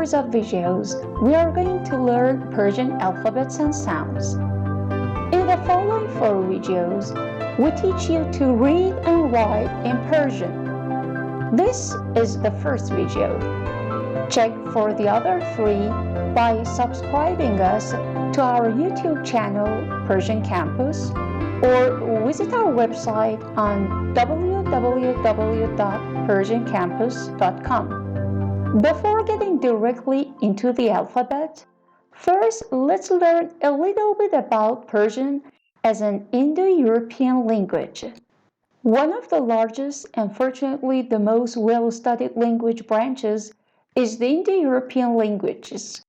series of videos, we are going to learn Persian alphabets and sounds. In the following 4 videos, we teach you to read and write in Persian. This is the first video. Check for the other 3 by subscribing us to our YouTube channel, Persian Campus, or visit our website on www.persiancampus.com. Before getting directly into the alphabet, first let's learn a little bit about Persian as an Indo-European language. One of the largest and fortunately the most well-studied language branches is the Indo-European languages.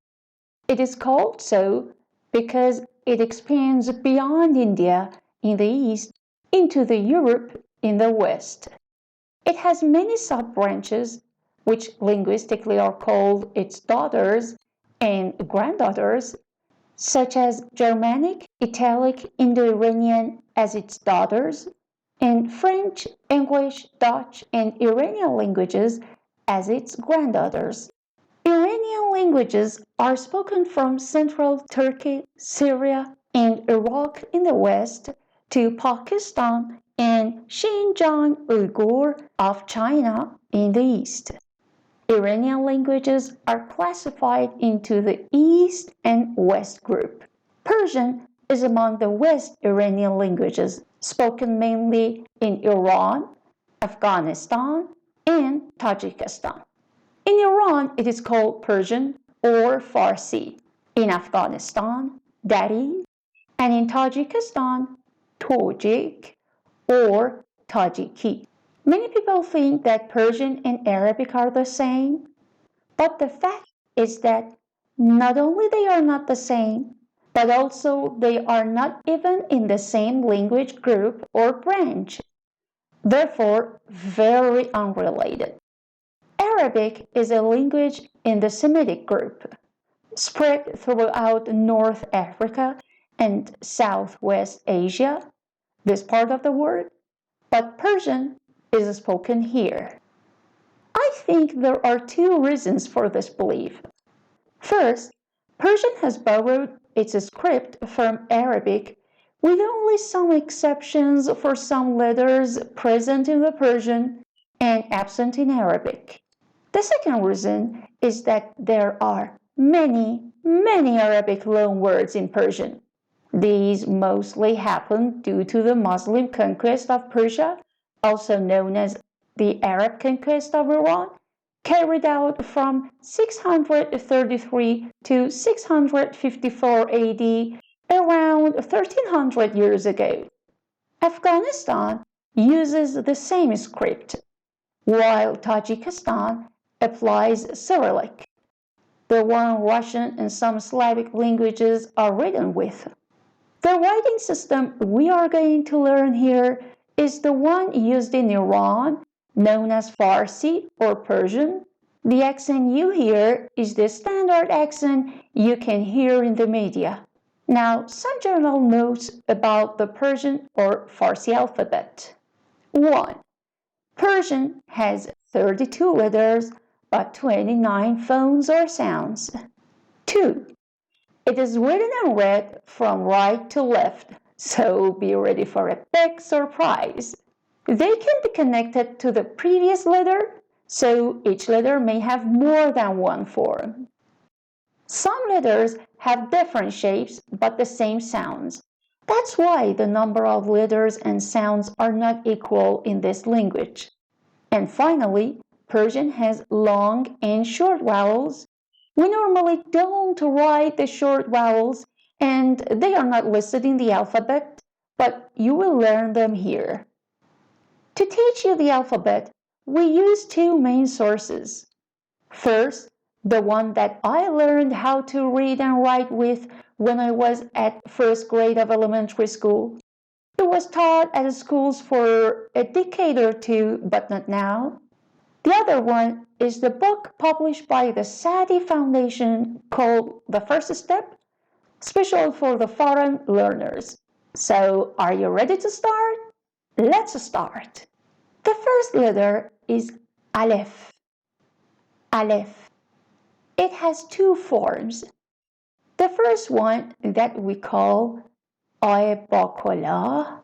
It is called so because it expands beyond India in the east into the Europe in the west. It has many sub-branches, which linguistically are called its daughters and granddaughters, such as Germanic, Italic, Indo-Iranian as its daughters, and French, English, Dutch, and Iranian languages as its granddaughters. Iranian languages are spoken from central Turkey, Syria, and Iraq in the west to Pakistan and Xinjiang Uyghur of China in the east. Iranian languages are classified into the East and West group. Persian is among the West Iranian languages spoken mainly in Iran, Afghanistan, and Tajikistan. In Iran, it is called Persian or Farsi. In Afghanistan, Dari, and in Tajikistan, Tojik or Tajiki. Many people think that Persian and Arabic are the same, but the fact is that not only they are not the same, but also they are not even in the same language group or branch, therefore very unrelated. Arabic is a language in the Semitic group, spread throughout North Africa and Southwest Asia, this part of the world, but Persian is spoken here. I think there are 2 reasons for this belief. First, Persian has borrowed its script from Arabic, with only some exceptions for some letters present in the Persian and absent in Arabic. The second reason is that there are many Arabic loanwords in Persian. These mostly happen due to the Muslim conquest of Persia, also known as the Arab conquest of Iran, carried out from 633 to 654 AD, around 1300 years ago. Afghanistan uses the same script, while Tajikistan applies Cyrillic, the one Russian and some Slavic languages are written with. The writing system we are going to learn here is the one used in Iran, known as Farsi or Persian. The accent you hear is the standard accent you can hear in the media. Now, some general notes about the Persian or Farsi alphabet. 1. Persian has 32 letters but 29 phones or sounds. 2. It is written and read from right to left, so be ready for a big surprise. They can be connected to the previous letter, so each letter may have more than one form. Some letters have different shapes but the same sounds. That's why the number of letters and sounds are not equal in this language. And finally, Persian has long and short vowels. We normally don't write the short vowels, and they are not listed in the alphabet, but you will learn them here. To teach you the alphabet, we use 2 main sources. First, the one that I learned how to read and write with when I was at 1st grade of elementary school. It was taught at schools for a decade or 2, but not now. The other one is the book published by the Sadi Foundation called The First Step, special for the foreign learners. So, are you ready to start? Let's start. The first letter is Alef. Alef. It has two forms. The first one that we call آی با کلاه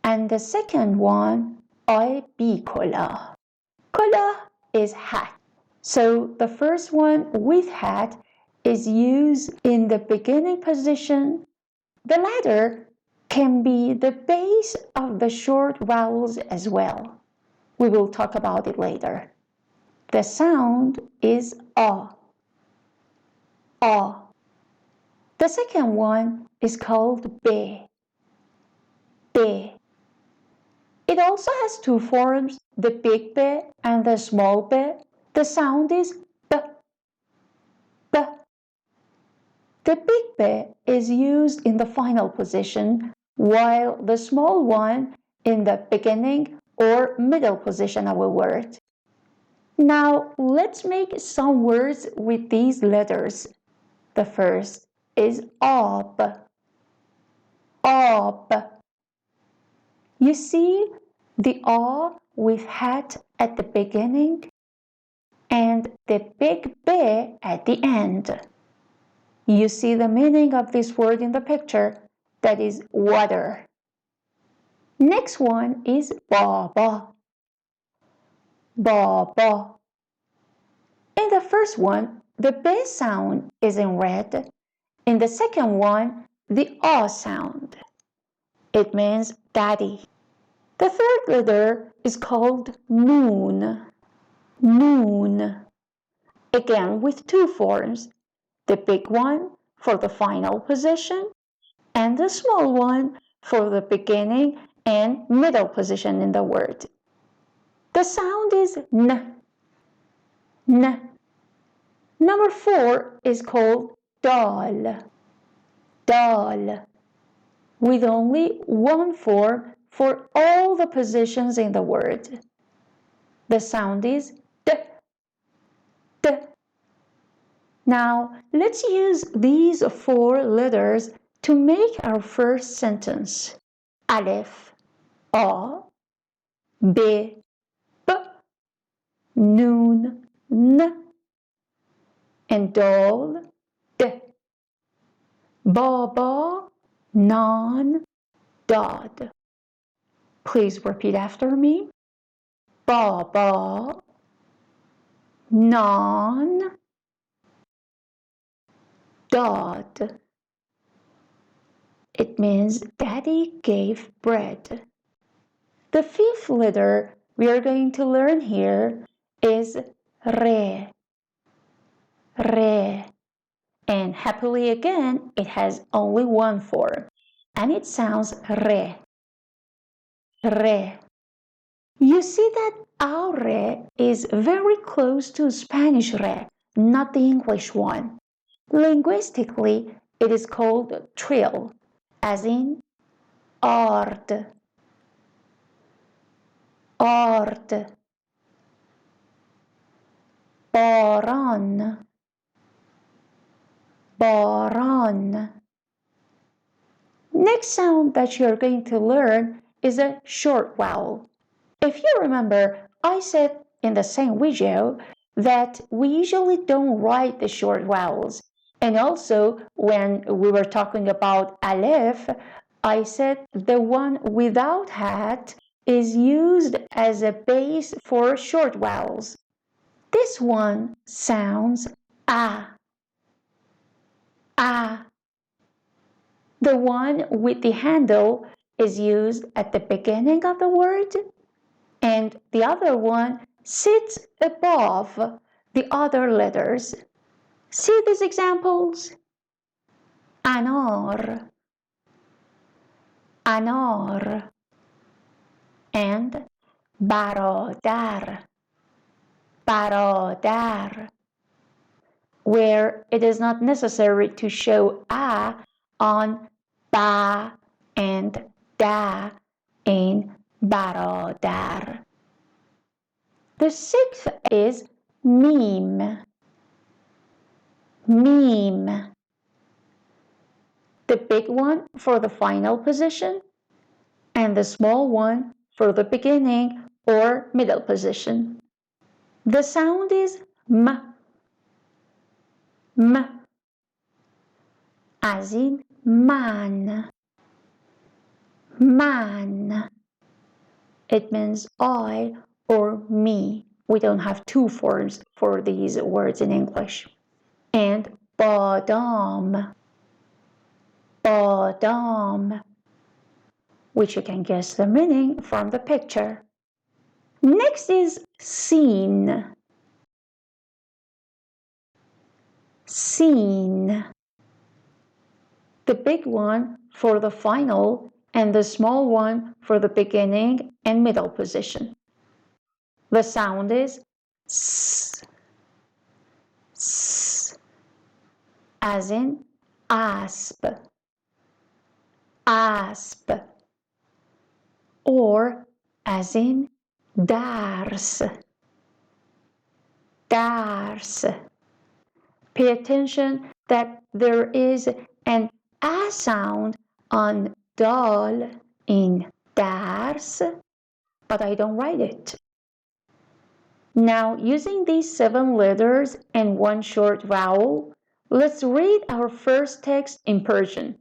and the second one آی بی کلاه. کلاه is hat. So the first one with hat is used in the beginning position. The latter can be the base of the short vowels as well. We will talk about it later. The sound is A. A. The second one is called B. B. It also has two forms, the big B and the small B. The sound is B. B. The big B is used in the final position, while the small one in the beginning or middle position of a word. Now, let's make some words with these letters. The first is ab. Ab. You see the A with hat at the beginning and the big B at the end. You see the meaning of this word in the picture, that is water. Next one is baba. Baba. In the first one, the B sound is in red. In the second one, the A sound. It means daddy. The third letter is called noon. Noon. Again with two forms. The big one for the final position and the small one for the beginning and middle position in the word. The sound is n. N. Number 4 is called dal. Dal. With only one form for all the positions in the word. The sound is d. D. Now, let's use these 4 letters to make our first sentence. Alef, A, B, B, Noon, N, and Dal, D. Baba, Nan, Dad. Please repeat after me. Baba, Nan, Dad. It means daddy gave bread. The 5th letter we are going to learn here is re. Re. And happily again, it has only one form. And it sounds re. Re. You see that our re is very close to Spanish re, not the English one. Linguistically, it is called trill, as in ard. Ard. Baran. Baran. Next sound that you're going to learn is a short vowel. If you remember, I said in the same video that we usually don't write the short vowels. And also, when we were talking about Alef, I said the one without hat is used as a base for short vowels. This one sounds a. A. The one with the handle is used at the beginning of the word, and the other one sits above the other letters. See these examples? Anar, anar, and barodar, barodar, where it is not necessary to show a on ba and da in barodar. The 6th is meme. Meme. The big one for the final position and the small one for the beginning or middle position. The sound is m. as in man. Man. It means I or me. We don't have two forms for these words in English. And badam. Badam, which you can guess the meaning from the picture. Next is seen. Seen. The big one for the final and the small one for the beginning and middle position. The sound is s, s, as in asp, asp, or as in dars, dars. Pay attention that there is an a sound on dal in dars, but I don't write it. Now, using these 7 letters and 1 short vowel, let's read our first text in Persian.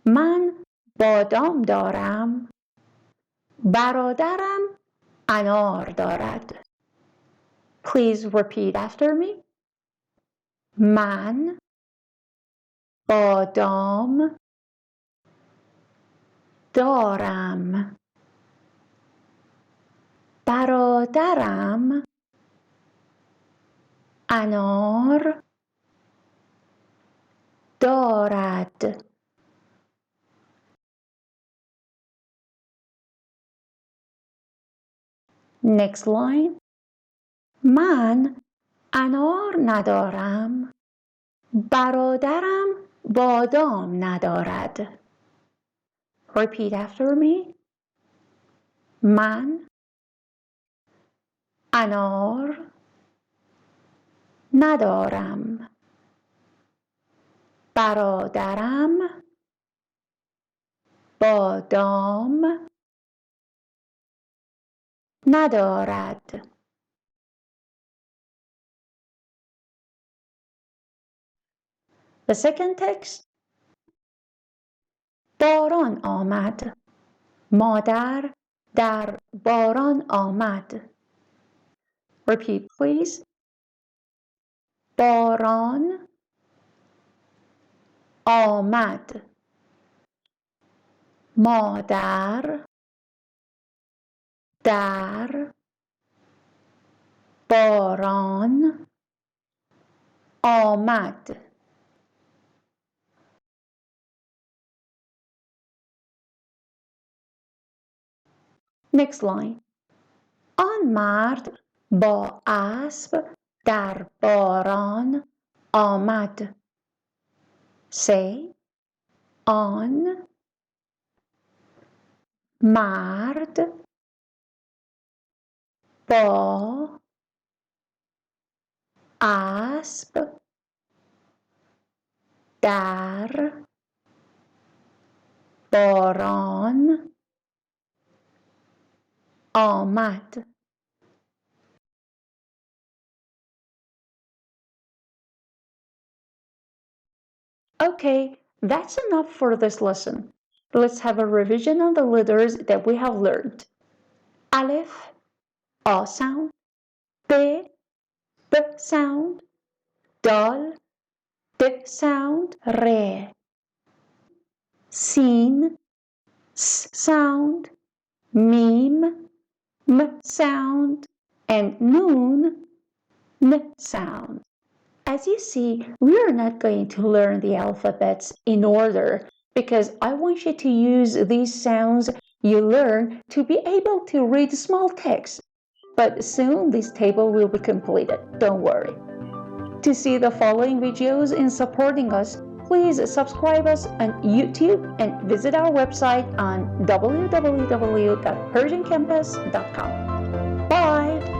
من بادام دارم. برادرم انار دارد. Please repeat after me. من بادام دارم. برادرم انار دارد. Next line. من انار ندارم. برادرم بادام ندارد. Repeat after me. من انار ندارم. برادرم بادام ندارد. The second text. باران آمد. مادر در باران آمد. Repeat please. باران آمد. مادر در باران آمد. Next line. آن مرد با اسب در باران آمد. Say. آن مرد با اسب در باران آمد. Okay, that's enough for this lesson. Let's have a revision on the letters that we have learned. Alef, A sound. B, B sound. Dal, D sound. Re. Sin, S sound. Mim, M sound. And Noon, N sound. As you see, we are not going to learn the alphabets in order because I want you to use these sounds you learn to be able to read small text. But soon this table will be completed, don't worry. To see the following videos in supporting us, please subscribe us on YouTube and visit our website on www.persiancampus.com. Bye!